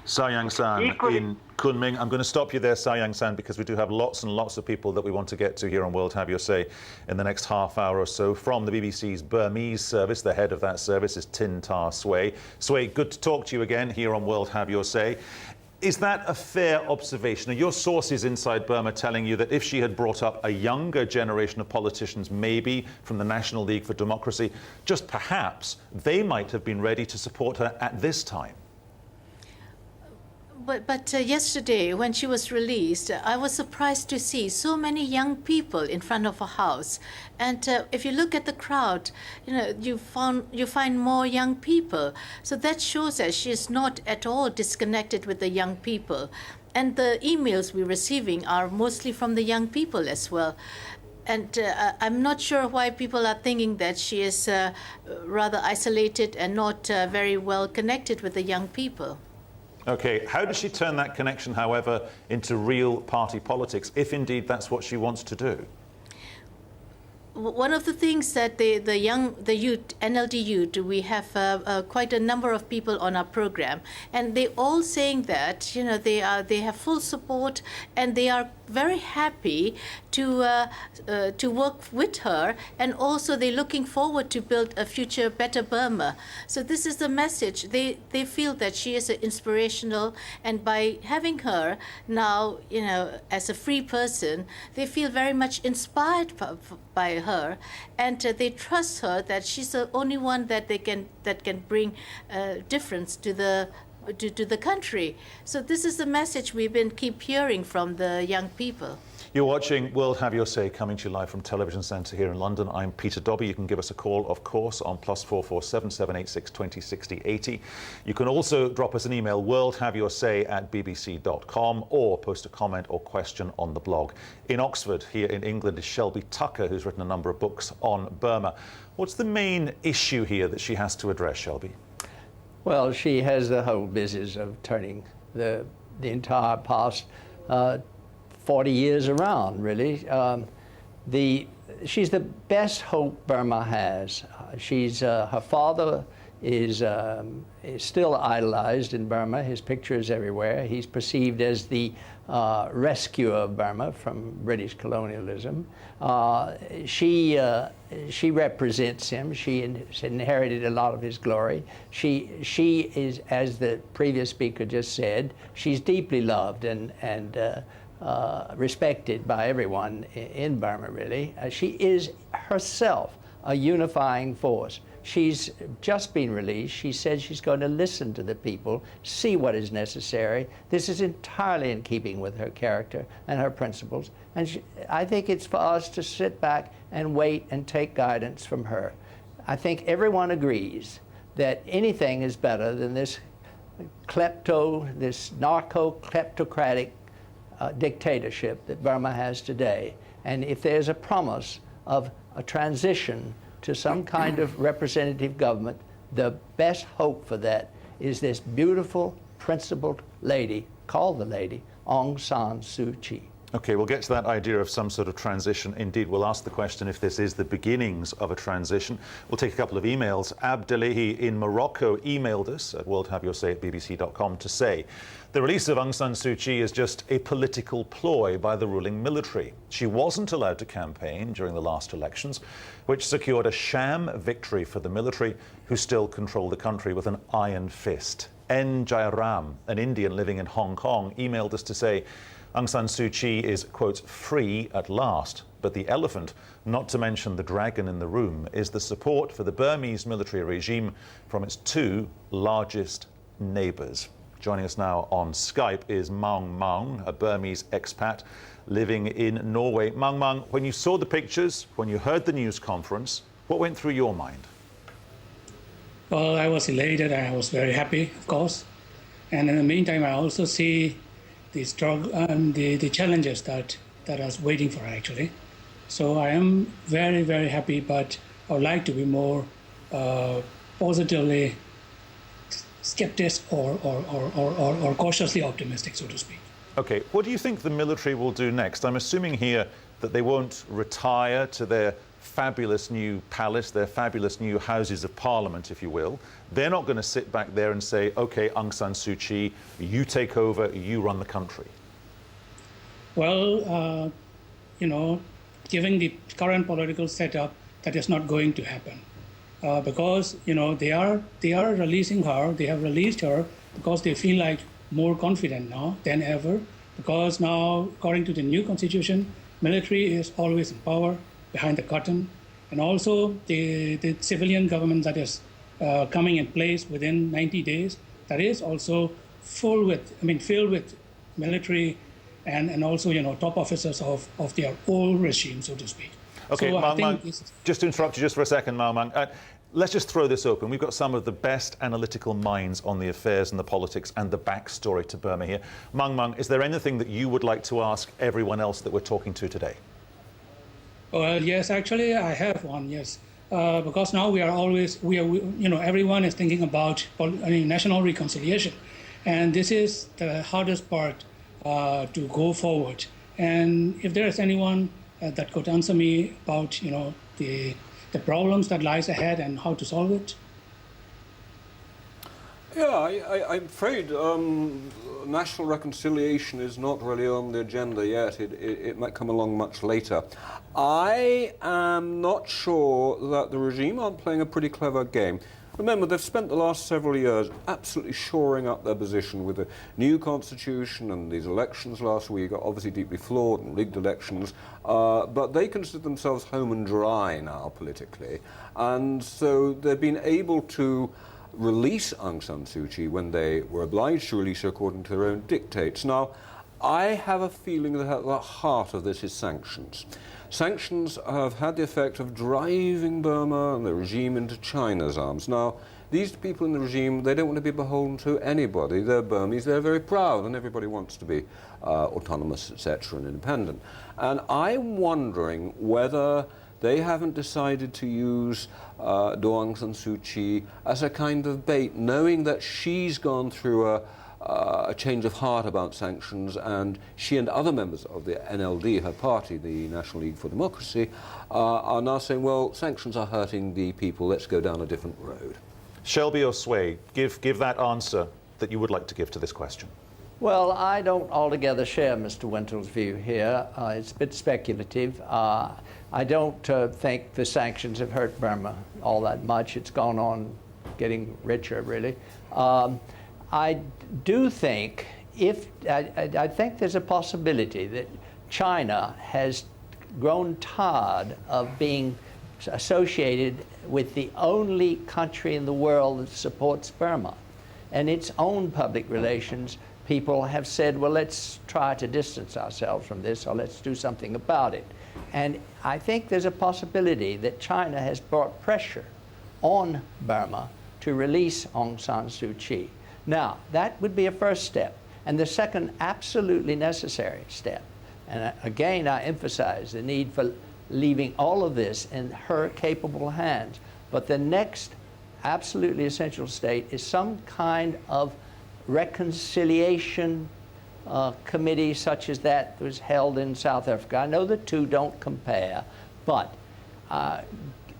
Aung San in Kunming. I'm going to stop you there, Aung San, because we do have lots and lots of people that we want to get to here on World Have Your Say in the next half hour or so. From the BBC's Burmese service, the head of that service is Tin Tar Sway. Sway, good to talk to you again here on World Have Your Say. Is that a fair observation? Are your sources inside Burma telling you that if she had brought up a younger generation of politicians, maybe from the National League for Democracy, just perhaps they might have been ready to support her at this time? But yesterday, when she was released, I was surprised to see so many young people in front of her house. And if you look at the crowd, you find more young people. So that shows that she is not at all disconnected with the young people. And the emails we're receiving are mostly from the young people as well. And I'm not sure why people are thinking that she is rather isolated and not very well connected with the young people. Okay, how does she turn that connection, however, into real party politics, if indeed that's what she wants to do? One of the things that the youth, NLD youth, we have quite a number of people on our program, and they all saying that they have full support and they are very happy to work with her, and also they're looking forward to build a future better Burma. So this is the message. They feel that she is inspirational, and by having her now, as a free person, they feel very much inspired by her, and they trust her that she's the only one that can bring difference to the country. So this is the message we've been keep hearing from the young people. You're watching World Have Your Say, coming to you live from Television Centre here in London. I'm Peter Dobby. You can give us a call, of course, on +447 786 20 60 80. You can also drop us an email, worldhaveyoursay@bbc.com, or post a comment or question on the blog. In Oxford, here in England, is Shelby Tucker, who's written a number of books on Burma. What's the main issue here that she has to address, Shelby? Well, she has the whole business of turning the entire past 40 years around, really. She's the best hope Burma has. Her father is still idolized in Burma. His picture is everywhere. He's perceived as the rescuer of Burma from British colonialism. She represents him. She inherited a lot of his glory. She is, as the previous speaker just said, she's deeply loved and respected by everyone in Burma, really. She is herself a unifying force. She's just been released. She said she's going to listen to the people, see what is necessary. This is entirely in keeping with her character and her principles. And I think it's for us to sit back and wait and take guidance from her. I think everyone agrees that anything is better than this narco-kleptocratic dictatorship that Burma has today. And if there's a promise of a transition to some kind of representative government, the best hope for that is this beautiful, principled lady, called the lady, Aung San Suu Kyi. Okay, we'll get to that idea of some sort of transition. Indeed, we'll ask the question if this is the beginnings of a transition. We'll take a couple of emails. Abdelahi in Morocco emailed us at worldhaveyoursay@bbc.com to say the release of Aung San Suu Kyi is just a political ploy by the ruling military. She wasn't allowed to campaign during the last elections, which secured a sham victory for the military, who still control the country with an iron fist. N. Jairam, an Indian living in Hong Kong, emailed us to say Aung San Suu Kyi is, quote, free at last, but the elephant, not to mention the dragon in the room, is the support for the Burmese military regime from its two largest neighbours. Joining us now on Skype is Maung Maung, a Burmese expat living in Norway. Maung Maung, when you saw the pictures, when you heard the news conference, what went through your mind? Well, I was elated and I was very happy, of course. And in the meantime, I also see the struggle and the challenges that I was waiting for, actually. So I am very, very happy, but I would like to be more positively skeptic or cautiously optimistic, so to speak. Okay, what do you think the military will do next? I'm assuming here that they won't retire to their fabulous new palace, their fabulous new houses of parliament, if you will. They're not going to sit back there and say, okay, Aung San Suu Kyi, you take over, you run the country. Well, given the current political setup, that is not going to happen. Because they are releasing her. They have released her because they feel like more confident now than ever. Because now, according to the new constitution, military is always in power behind the curtain, and also the civilian government that is coming in place within 90 days, that is also filled with military and also top officers of their old regime, so to speak. Okay, so Maung Maung, just to interrupt you just for a second, Maung Maung. Let's just throw this open. We've got some of the best analytical minds on the affairs and the politics and the backstory to Burma here. Maung Maung, is there anything that you would like to ask everyone else that we're talking to today? Well, yes, actually, I have one, yes. Because now everyone is thinking about national reconciliation. And this is the hardest part to go forward. And if there is anyone that could answer me about, the problems that lies ahead and how to solve it? Yeah, I'm afraid national reconciliation is not really on the agenda yet. It might come along much later. I am not sure that the regime aren't playing a pretty clever game. Remember, they've spent the last several years absolutely shoring up their position with the new constitution, and these elections last week are obviously deeply flawed and rigged elections, but they consider themselves home and dry now politically, and so they've been able to release Aung San Suu Kyi when they were obliged to release her according to their own dictates. Now, I have a feeling that at the heart of this is sanctions. Sanctions have had the effect of driving Burma and the regime into China's arms. Now, these people in the regime, they don't want to be beholden to anybody. They're Burmese, they're very proud, and everybody wants to be autonomous, etc., and independent. And I'm wondering whether they haven't decided to use Aung San Suu Kyi as a kind of bait, knowing that she's gone through a change of heart about sanctions, and she and other members of the NLD, her party, the National League for Democracy, are now saying, well, sanctions are hurting the people, let's go down a different road. Shelby or Sway, give that answer that you would like to give to this question. Well, I don't altogether share Mr. Wentle's view here. It's a bit speculative. I don't think the sanctions have hurt Burma all that much. It's gone on getting richer, really. I do think I think there's a possibility that China has grown tired of being associated with the only country in the world that supports Burma. And its own public relations people have said, well, let's try to distance ourselves from this, or let's do something about it. And I think there's a possibility that China has brought pressure on Burma to release Aung San Suu Kyi. Now, that would be a first step. And the second absolutely necessary step, and again I emphasize the need for leaving all of this in her capable hands, but the next absolutely essential state is some kind of reconciliation committee such as that was held in South Africa. I know the two don't compare, but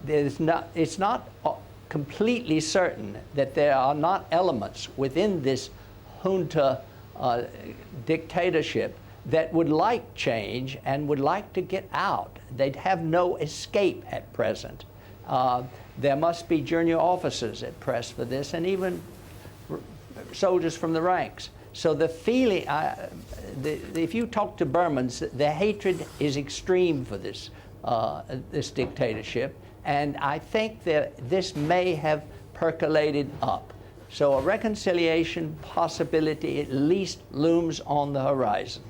it's not completely certain that there are not elements within this junta dictatorship that would like change and would like to get out. They'd have no escape at present. There must be junior officers at press for this, and even soldiers from the ranks. So the feeling, if you talk to Burmans, the hatred is extreme for this, this dictatorship, and I think that this may have percolated up. So a reconciliation possibility at least looms on the horizon.